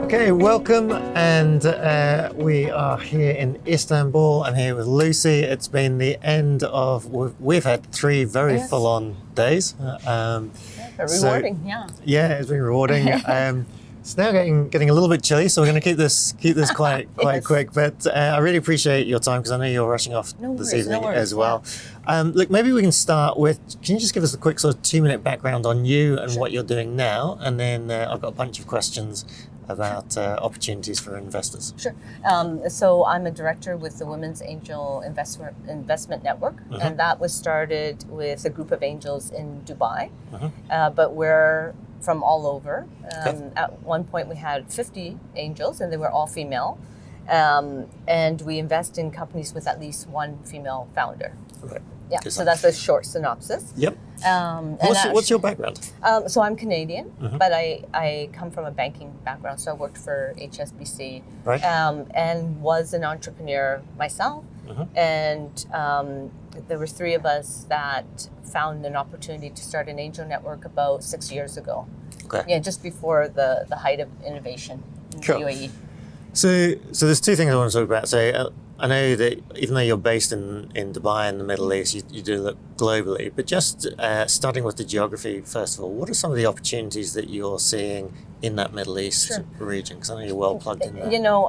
Okay, welcome, and we are here in Istanbul. I'm here with Lucy. It's been the end of, we've had 3 very full-on days. Rewarding, Yeah, it's been rewarding. It's now getting a little bit chilly, so we're going to keep this quite quick. But I really appreciate your time because I know you're rushing off this evening as well. Yeah. Look, maybe we can start with, can you just give us a quick sort of 2-minute background on you and what you're doing now? And then I've got a bunch of questions about opportunities for investors. Sure. So I'm a director with the Women's Angel Investment Network, and that was started with a group of angels in Dubai, but we're from all over. At one point we had 50 angels and they were all female, and we invest in companies with at least one female founder. Okay. Yeah, so that's a short synopsis. Yep. What's your background? So I'm Canadian, but I come from a banking background. So I worked for HSBC, right. And was an entrepreneur myself. And there were 3 of us that found an opportunity to start an angel network about 6 years ago. Okay. Yeah, just before the height of innovation in the UAE. So there's 2 things I want to talk about. So I know that even though you're based in Dubai in the Middle East, you do look globally, but just starting with the geography, first of all, what are some of the opportunities that you're seeing in that Middle East region? Because I know you're well plugged in there. You know,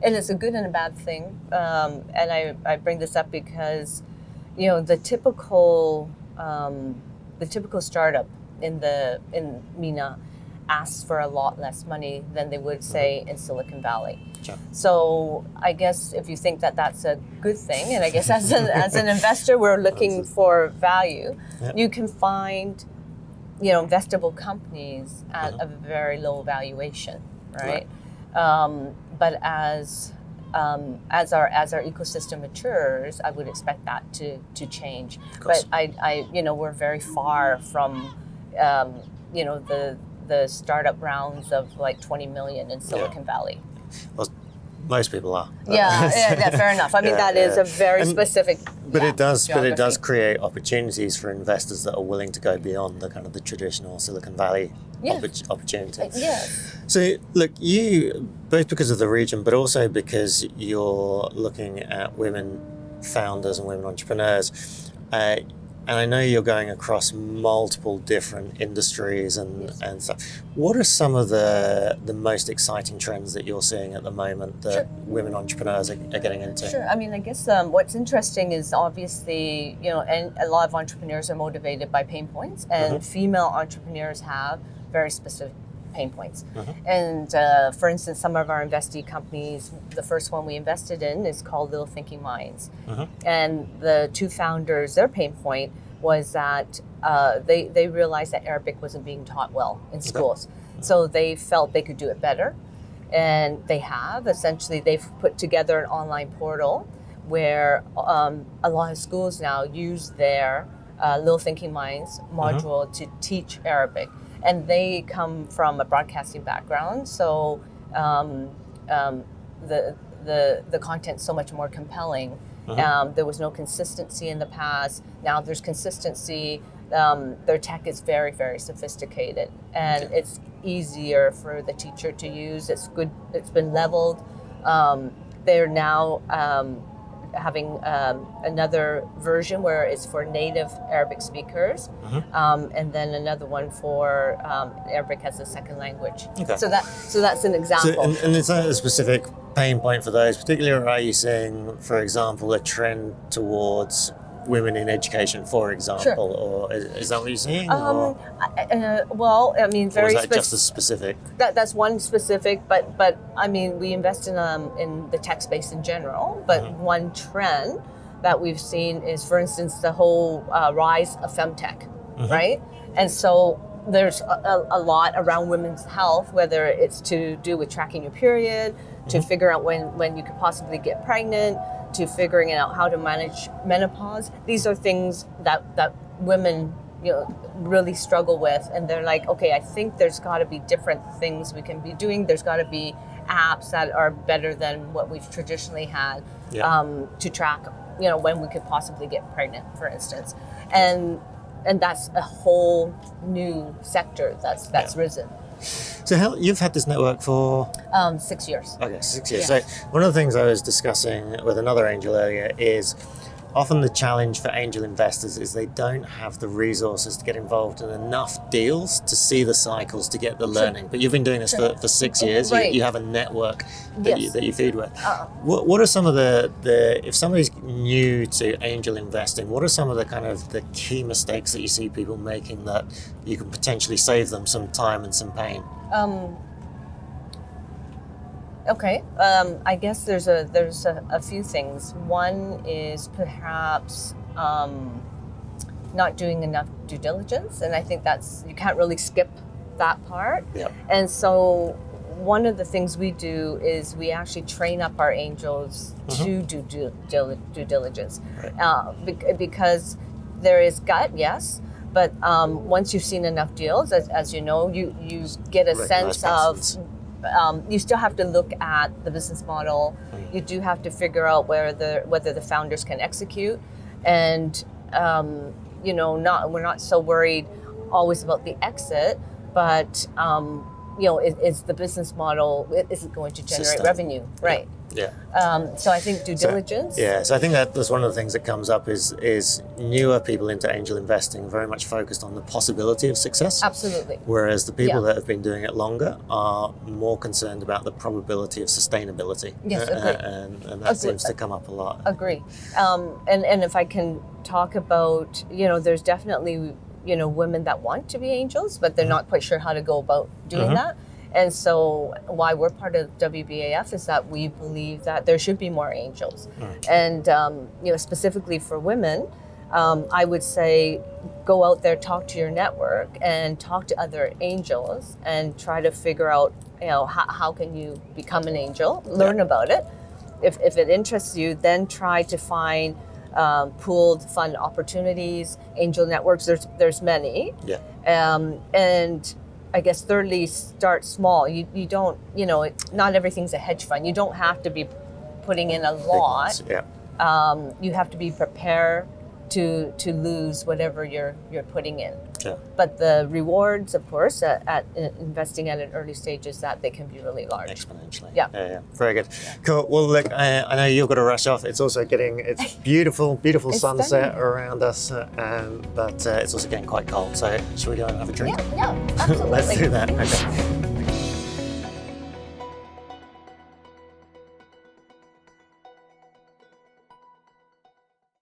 and it's a good and a bad thing. And I bring this up because, you know, the typical startup in MENA asks for a lot less money than they would say in Silicon Valley. Sure. So I guess if you think that that's a good thing, and I guess as an investor, we're looking for value, you can find, you know, investable companies at a very low valuation, right? But as our ecosystem matures, I would expect that to change. But I you know, we're very far from, you know, the startup rounds of like 20 million in Silicon Valley. Well, most people are. Yeah, fair enough. I mean, that is a very specific. But it does create opportunities for investors that are willing to go beyond the kind of the traditional Silicon Valley opportunities. Yes. So look, you, both because of the region, but also because you're looking at women founders and women entrepreneurs, and I know you're going across multiple different industries and stuff. What are some of the most exciting trends that you're seeing at the moment that women entrepreneurs are getting into? Sure. I mean, I guess what's interesting is obviously, you know, and a lot of entrepreneurs are motivated by pain points, and female entrepreneurs have very specific pain points. And for instance, some of our investee companies, the first one we invested in is called Little Thinking Minds. And the 2 founders, their pain point was that they realized that Arabic wasn't being taught well in schools. So they felt they could do it better. And they have. Essentially, they've put together an online portal where a lot of schools now use their Little Thinking Minds module to teach Arabic. And they come from a broadcasting background, so the content's so much more compelling. There was no consistency in the past. Now there's consistency. Their tech is very, very sophisticated, and it's easier for the teacher to use. It's good. It's been leveled. They're now having another version where it's for native Arabic speakers, and then another one for Arabic as a second language. So that's an example. So, and is that a specific pain point for those, particularly, or are you seeing, for example, a trend towards women in education, for example, or is that what you're seeing? Well, I mean, very specific. Just a specific? That's one specific, but I mean, we invest in the tech space in general. But one trend that we've seen is, for instance, the whole rise of femtech, right? And so there's a lot around women's health, whether it's to do with tracking your period, to figure out when you could possibly get pregnant, to figuring out how to manage menopause. These are things that women, you know, really struggle with, and they're like, okay, I think there's got to be different things we can be doing. There's got to be apps that are better than what we've traditionally had to track, you know, when we could possibly get pregnant, for instance, and that's a whole new sector that's risen. So you've had this network for? 6 years. Okay, 6 years. Yeah. So one of the things I was discussing with another angel earlier is often the challenge for angel investors is they don't have the resources to get involved in enough deals to see the cycles, to get the learning. But you've been doing this for 6 years. Right. You have a network that, Yes. that you feed with. What are some of the, if somebody's new to angel investing, what are some of the kind of the key mistakes that you see people making that you can potentially save them some time and some pain? Okay, I guess there's a few things. One is perhaps not doing enough due diligence, and I think you can't really skip that part. Yep. And so one of the things we do is we actually train up our angels to do due diligence, because there is gut, yes. But once you've seen enough deals, as you know, you get a sense of. You still have to look at the business model. You do have to figure out whether the founders can execute, and we're not so worried always about the exit, but is the business model, is it going to generate revenue? Right. Yeah. So I think due diligence. So I think that's one of the things that comes up is newer people into angel investing very much focused on the possibility of success. Absolutely. Whereas the people that have been doing it longer are more concerned about the probability of sustainability. Yes, agree. And that seems to come up a lot. Agree. And if I can talk about, there's definitely, women that want to be angels, but they're not quite sure how to go about doing that. And so why we're part of WBAF is that we believe that there should be more angels. And, specifically for women, I would say go out there, talk to your network and talk to other angels and try to figure out, how can you become an angel, learn about it. If it interests you, then try to find pooled fund opportunities, angel networks. There's many. Yeah. And I guess thirdly, start small. You don't, not everything's a hedge fund. You don't have to be putting in a lot. You have to be prepared to lose whatever you're putting in. Yeah. But the rewards, of course, at investing at an early stage is that they can be really large. Exponentially. Yeah. Very good. Cool. Well, look, I know you've got to rush off. It's also it's beautiful it's sunset stunning around us, but it's also getting quite cold. So should we go and have a drink? Yeah, absolutely. Let's do that. Okay.